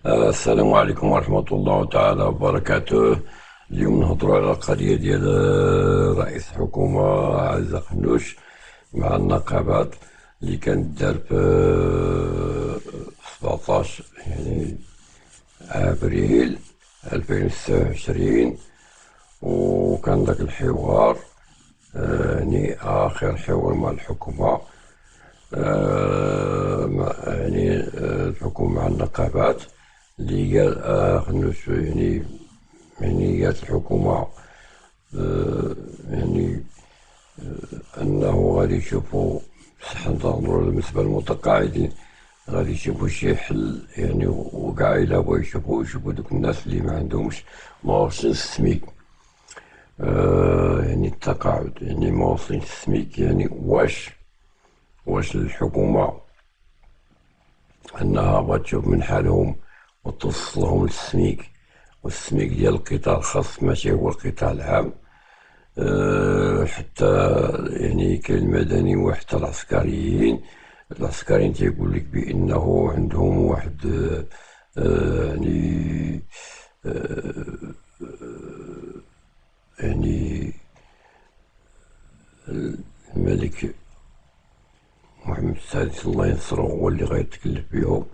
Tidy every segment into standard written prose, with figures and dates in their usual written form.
السلام عليكم ورحمة الله تعالى وبركاته. اليوم نهضروا على القضية ديال رئيس الحكومة عزة قنوش مع النقابات اللي كانت دار في 17 يعني أبريل 2026. وكان ذاك الحوار يعني آخر حوار مع الحكومة، الحكومة مع النقابات اللي قال خنوش يعني قالت الحكومة يعني أنه غادي يشوفوا بصح نظنوا بالنسبة للمتقاعدين غادي يشوفوا شي حل، يعني وكاع إلا بغاو يشوفوا دوك الناس اللي ما عندهمش ما واصلينش السميك. يعني التقاعد يعني ما واصلينش السميك، يعني واش الحكومة أنها بغات تشوف من حالهم وتوصلهم للسميك، والسميك ديال القطاع الخاص ماشي هو القطاع العام. حتى يعني كاين المدني وحتى العسكريين تيقول لك بأنه عندهم واحد يعني يعني الملك محمد السادس الله ينصرو هو اللي غيتكلف بهم.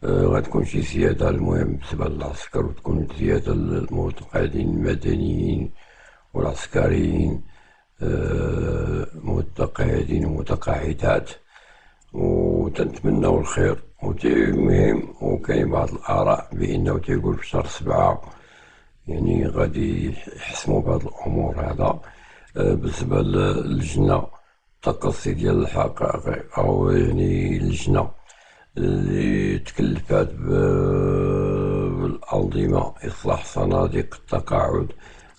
غتكون شي زيادة المهم بالنسبة للعسكر، وتكون زيادة للمتقاعدين المدنيين والعسكريين، متقاعدين ومتقاعدات، وتنتمناو الخير. المهم وكاين بعض الآراء بأنه تيقول في شهر 7 يعني غادي يحسموا بهاد الأمور هذا. بالنسبة للجنة التقصي ديال الحقائق أو يعني اللجنة اللي تكلفات بالأنظمة إصلاح صناديق التقاعد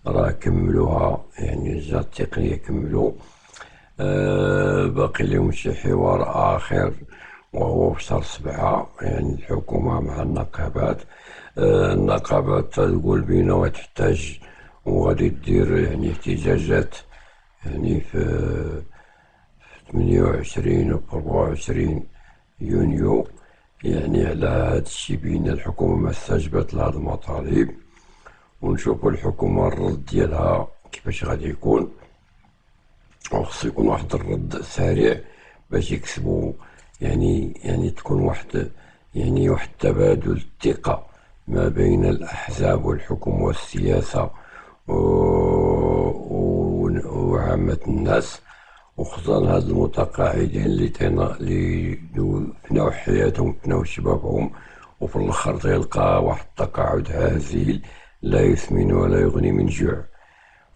راه كملوها، يعني الجهات التقنية كملوا. باقي لهم شي حوار آخر وهو في شهر 7، يعني الحكومة مع النقابات. النقابات تقول بأنه تحتاج وغادي دير يعني احتجاجات يعني في 28 و 24 يونيو، يعني على هذا الشيء بأن الحكومة ما استجابت لهذه المطالب، ونشوفوا الحكومة الرد ديالها كيفاش غادي يكون. وخصو يكون واحد الرد سريع باش يكسبوا يعني تكون واحد تبادل الثقة ما بين الأحزاب والحكومة والسياسة وعامة الناس، وخصوصا هاد المتقاعدين اللي فناو حياتهم فناو شبابهم، وفي الآخر تيلقى واحد التقاعد هزيل لا يثمن ولا يغني من جوع.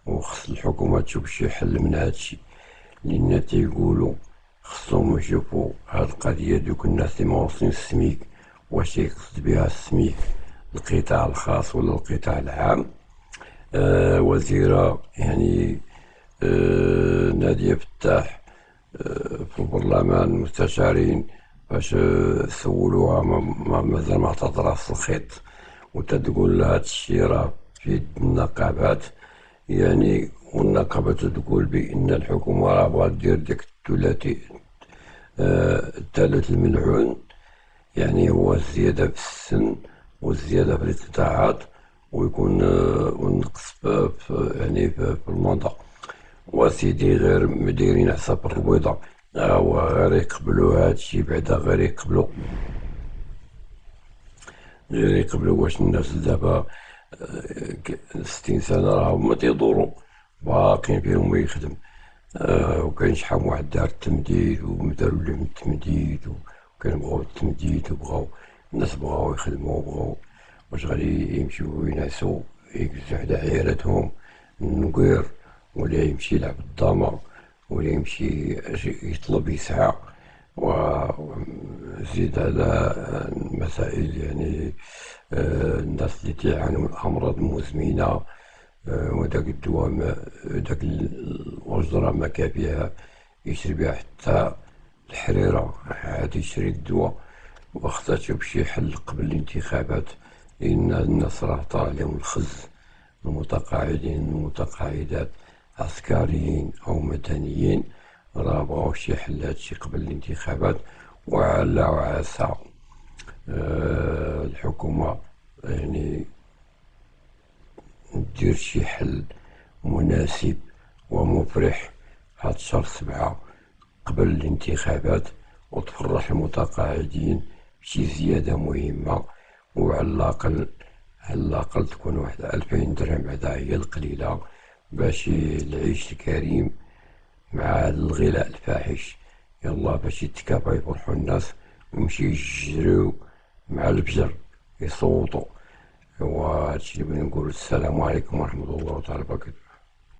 وخص الحكومة تشوف شي حل من هادشي، لأن تيقولوا خصهم يشوفوا هاد القضية دوك الناس اللي ما واصلين السميك واش يقصد بها السميك القطاع الخاص ولا القطاع العام. وزيرة يعني نادية فتاح في البرلمان المستشارين باش سولوها مازال ما عطات راس الخيط، وتتقول هاد الشي راه في يد النقابات يعني. والنقابات تقول بأن الحكومة راه بغات دير ديك الثالث الملعون، يعني هو الزيادة في السن والزيادة في القطاعات ويكون والنقص في الموضة. وسيدي غير مديرين حساب الربيضة، هو غير يقبلوا هادشي بعدا غير يقبلوا واش الناس دابا 60 سنة راه هما تيدورو باقيين فيهم ما يخدم. وكاين شحال من واحد دار التمديد وداروا لهم التمديد وكانوا بغاو التمديد وبغاو الناس بغاو يخدموا وبغاو واش غادي يمشيو ينعسو يجلسو حدا عيالاتهم النقير، ولا يمشي يلعب الداما، ولا يمشي يطلب يسعى. وزيد على المسائل يعني الناس اللي تيعانوا من الأمراض المزمنة، وداك الدواء داك الوجدرة ما كافيها يشري بها حتى الحريرة عاد يشري الدواء. وخصها تشوف شي حل قبل الانتخابات، لأن الناس راه طال عليهم الخز، المتقاعدين والمتقاعدات عسكريين أو مدنيين راه بغاو شي حل هادشي قبل الانتخابات. وعلى وعسى الحكومة يعني دير شي حل مناسب ومفرح هاد شهر 7 قبل الانتخابات، وتفرح المتقاعدين بشي زيادة مهمة، على الأقل تكون واحد 2000 درهم، هذا هي القليلة باش العيش الكريم مع الغلاء الفاحش. يلا باش يتكافى يفرحوا الناس ويمشي يجريو مع البجر يصوتوا. هادشي اللي بغيت نقول. السلام عليكم ورحمة الله تعالى وبركاته.